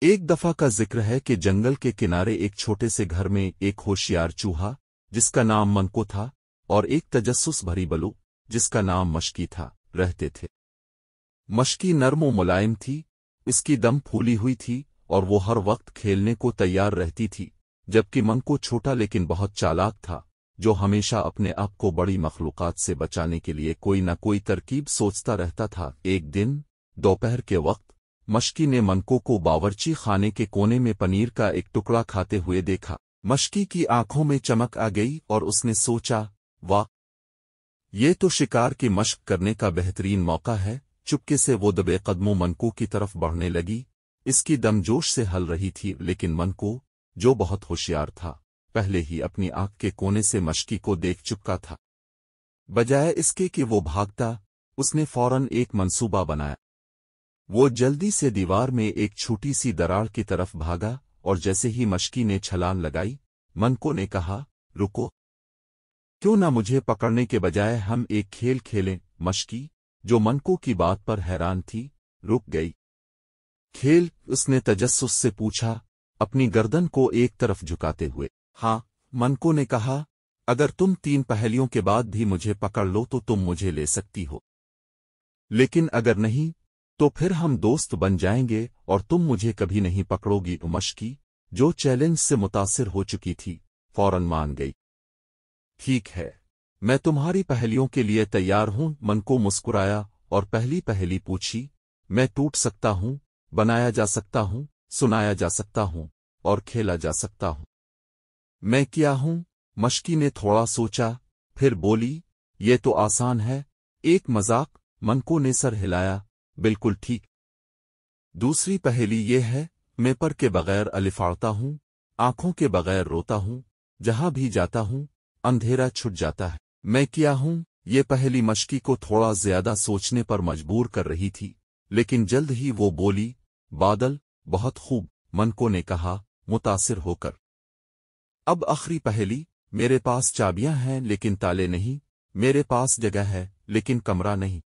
ایک دفعہ کا ذکر ہے کہ جنگل کے کنارے ایک چھوٹے سے گھر میں ایک ہوشیار چوہا جس کا نام منکو تھا اور ایک تجسس بھری بلو جس کا نام مشکی تھا رہتے تھے۔ مشکی نرم و ملائم تھی، اس کی دم پھولی ہوئی تھی اور وہ ہر وقت کھیلنے کو تیار رہتی تھی، جبکہ منکو چھوٹا لیکن بہت چالاک تھا، جو ہمیشہ اپنے آپ کو بڑی مخلوقات سے بچانے کے لیے کوئی نہ کوئی ترکیب سوچتا رہتا تھا۔ ایک دن دوپہر کے وقت مشکی نے منکو کو باورچی خانے کے کونے میں پنیر کا ایک ٹکڑا کھاتے ہوئے دیکھا۔ مشکی کی آنکھوں میں چمک آ گئی اور اس نے سوچا، واہ، یہ تو شکار کی مشق کرنے کا بہترین موقع ہے۔ چپکے سے وہ دبے قدموں منکو کی طرف بڑھنے لگی، اس کی دم جوش سے ہل رہی تھی، لیکن منکو، جو بہت ہوشیار تھا، پہلے ہی اپنی آنکھ کے کونے سے مشکی کو دیکھ چکا تھا۔ بجائے اس کے کہ وہ بھاگتا، اس نے فوراً ایک منصوبہ بنایا۔ وہ جلدی سے دیوار میں ایک چھوٹی سی دراڑ کی طرف بھاگا اور جیسے ہی مشکی نے چھلانگ لگائی، منکو نے کہا، رکو، کیوں نہ مجھے پکڑنے کے بجائے ہم ایک کھیل کھیلیں؟ مشکی، جو منکو کی بات پر حیران تھی، رک گئی۔ کھیل؟ اس نے تجسس سے پوچھا، اپنی گردن کو ایک طرف جھکاتے ہوئے۔ ہاں، منکو نے کہا، اگر تم 3 پہیلیوں کے بعد بھی مجھے پکڑ لو تو تم مجھے لے سکتی ہو، لیکن اگر نہیں تو پھر ہم دوست بن جائیں گے اور تم مجھے کبھی نہیں پکڑو گی۔ مشکی، جو چیلنج سے متاثر ہو چکی تھی، فوراً مان گئی۔ ٹھیک ہے، میں تمہاری پہیلیوں کے لیے تیار ہوں۔ منکو مسکرایا اور پہلی پہیلی پوچھی، میں ٹوٹ سکتا ہوں، بنایا جا سکتا ہوں، سنایا جا سکتا ہوں اور کھیلا جا سکتا ہوں۔ میں کیا ہوں؟ مشکی نے تھوڑا سوچا، پھر بولی، یہ تو آسان ہے، ایک مذاق۔ منکو نے سر ہلایا، بالکل ٹھیک۔ دوسری پہیلی یہ ہے، میں پر کے بغیر الفاڑتا ہوں، آنکھوں کے بغیر روتا ہوں، جہاں بھی جاتا ہوں اندھیرا چھٹ جاتا ہے۔ میں کیا ہوں؟ یہ پہلی مشکی کو تھوڑا زیادہ سوچنے پر مجبور کر رہی تھی، لیکن جلد ہی وہ بولی، بادل۔ بہت خوب، منکو نے کہا، متاثر ہو کر۔ اب آخری پہیلی، میرے پاس چابیاں ہیں لیکن تالے نہیں، میرے پاس جگہ ہے لیکن کمرہ نہیں۔